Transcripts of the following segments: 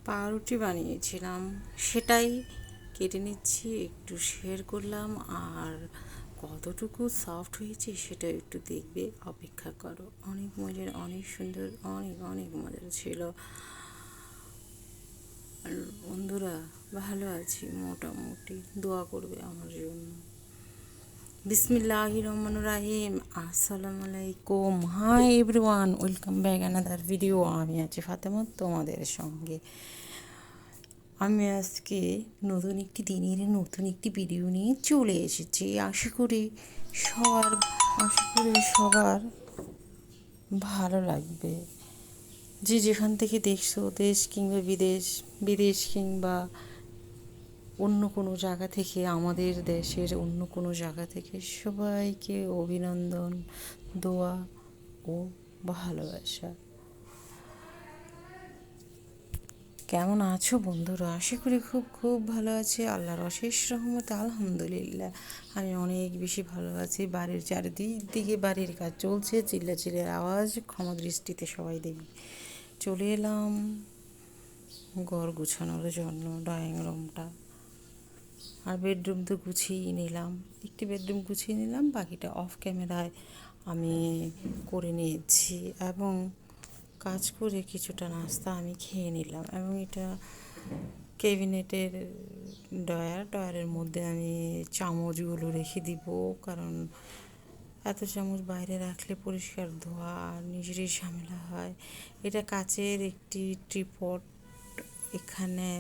পাউরুটি বানিয়েছিলাম, সেটাই কেটে নিচ্ছি, একটু শেয়ার করলাম। আর কতটুকু সফট হয়েছে সেটা একটু দেখবে, অপেক্ষা করো। অনেক মজার, অনেক সুন্দর, অনেক অনেক মজার ছিল। আর বন্ধুরা, ভালো আছি মোটামুটি, দোয়া করবে আমার জন্য। বিসমিল্লাহির রহমানির রহিম। আসসালামু আলাইকুম, hi everyone, welcome back another video. আমি আছি ফাতেমা তোমাদের সঙ্গে। আমি আজকে নতুন একটি ভিডিও নিয়ে চলে এসেছি। আশা করি সবার ভালো লাগবে। যে যেখান থেকে দেখছো, দেশ কিংবা বিদেশ কিংবা অন্য কোনো জায়গা থেকে, আমাদের দেশের অন্য কোনো জায়গা থেকে সবাইকে অভিনন্দন, দোয়া ও ভালোবাসা। কেমন আছো বন্ধুরা? আশা করি খুব খুব ভালো আছে, আল্লাহর অশেষ রহমতে আলহামদুলিল্লাহ। আমি অনেক বেশি ভালো আছি। বাড়ির চারিদিকে বাড়ির কাজ চলছে, চিল্লাচিল্লির আওয়াজ ক্ষমা দৃষ্টিতে সবাই দেখবে। চলে এলাম ঘর গুছানোর জন্য, ড্রয়িং রুমটা আর বেডরুম তো একটি বেডরুম গুছিয়ে নিলাম, বাকিটা অফ ক্যামেরায় আমি করে নিয়েছি। এবং কাজ করে কিছুটা নাস্তা আমি খেয়ে নিলাম। এবং এটা ক্যাবিনেটের ড্রয়ারের মধ্যে আমি চামচগুলো রেখে দিব, কারণ এত চামচ বাইরে রাখলে পরিষ্কার ধোয়া নিজেরই ঝামেলা হয়। এটা কাচের একটি ট্রিপড। এখানে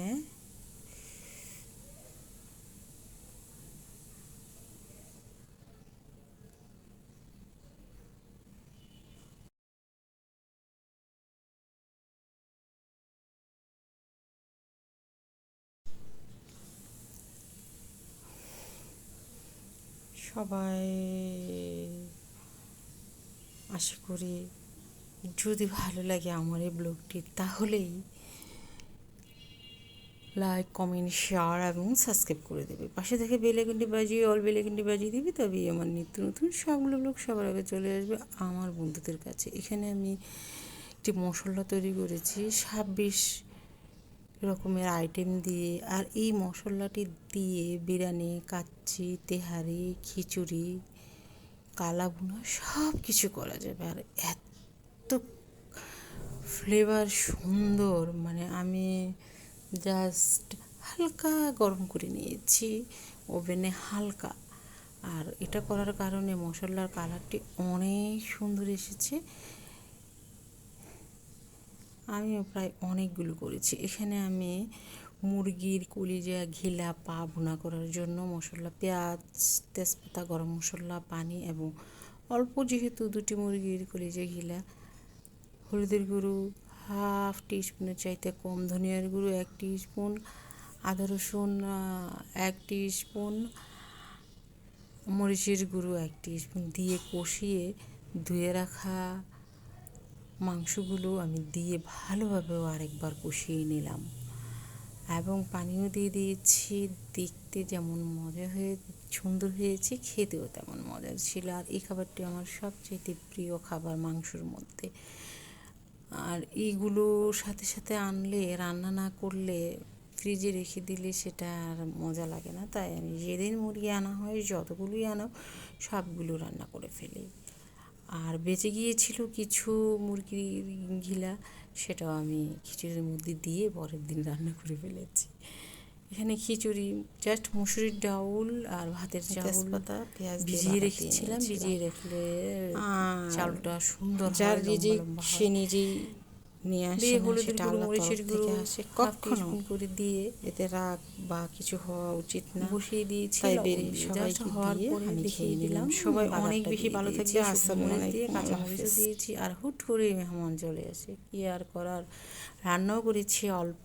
সবাই, আশা করি যদি ভালো লাগে আমার এই ব্লগটি, তাহলেই লাইক, কমেন্ট, শেয়ার এবং সাবস্ক্রাইব করে দেবে। পাশে থেকে বেল আইকনটি বাজিয়ে অল বেল আইকনটি বাজিয়ে দিবে, তবেই আমার নিত্য নতুন সবগুলো ব্লগ সবার আগে চলে আসবে আমার বন্ধুদের কাছে। এখানে আমি একটি মশলা তৈরি করেছি 26 রকমের আইটেম দিয়ে। আর এই মশলাটি দিয়ে বিরিয়ানি, কাচ্চি, তেহারি, খিচুড়ি, কালা ভুনা সব কিছু করা যাবে। আর এত ফ্লেভার সুন্দর, মানে আমি জাস্ট হালকা গরম করে নিয়েছি ওভেনে, হালকা। আর এটা করার কারণে মশলার কালারটি অনেক সুন্দর এসেছে। আমিও প্রায় অনেকগুলো করেছি। এখানে আমি মুরগির কলিজা, ঘিলা, পা ভুনা করার জন্য মশলা, পেঁয়াজ, তেজপাতা, গরম মশলা, পানি এবং অল্প, যেহেতু দুটি মুরগির কলিজা, ঘিলা, হলুদের গুঁড়ো হাফ টিস্পুনের চাইতে কম, ধনিয়ার গুঁড়ো 1 টিস্পুন, আদা রসুন 1 টিস্পুন, মরিচের গুঁড়ো 1 টিস্পুন দিয়ে কষিয়ে ধুয়ে রাখা মাংসগুলো আমি দিয়ে ভালোভাবে আরেকবার কষিয়ে নিলাম। এবং পানিও দিয়ে দিয়েছি। দেখতে যেমন সুন্দর হয়েছে, খেতেও তেমন মজার ছিল। আর এই খাবারটি আমার সবচেয়ে প্রিয় খাবার মাংসর মধ্যে। আর এইগুলো সাথে সাথে আনলে, রান্না না করলে, ফ্রিজে রেখে দিলে সেটা আর মজা লাগে না। তাই আমি যেদিন মুরগি আনা হয়, যতগুলোই আনা, সবগুলো রান্না করে ফেলি। আর বেঁচে গিয়েছিল কিছু মুরগির ঘিলা, সেটাও আমি খিচুড়ির মধ্যে দিয়ে পরের দিন রান্না করে ফেলেছি। এখানে খিচুড়ি জাস্ট মুসুরির ডাউল আর ভাতের চাউল, তেজপাতা, পেঁয়াজ ভিজিয়ে রেখেছিলাম। ভিজিয়ে রাখলে চাউলটা সুন্দর হয়, যার রিজিক সে নিজেই নিয়ে আসে, হলুদের গুঁড়ো, মরিচের গুঁড়ো কখনো করে দিয়ে এতে রাগ বা কিছু হওয়া উচিত না। বসিয়ে দিয়েছি, তাই বেরিয়ে সবাইকে দিয়ে আমি খেয়ে দিলাম। সবাই অনেক বেশি ভালো থাকবে। আসসালামু আলাইকুম। কাঁচামরিচও দিয়েছি। আর হুট করে মেহমান চলে আসে, কি আর করার, রান্নাও করেছি অল্প।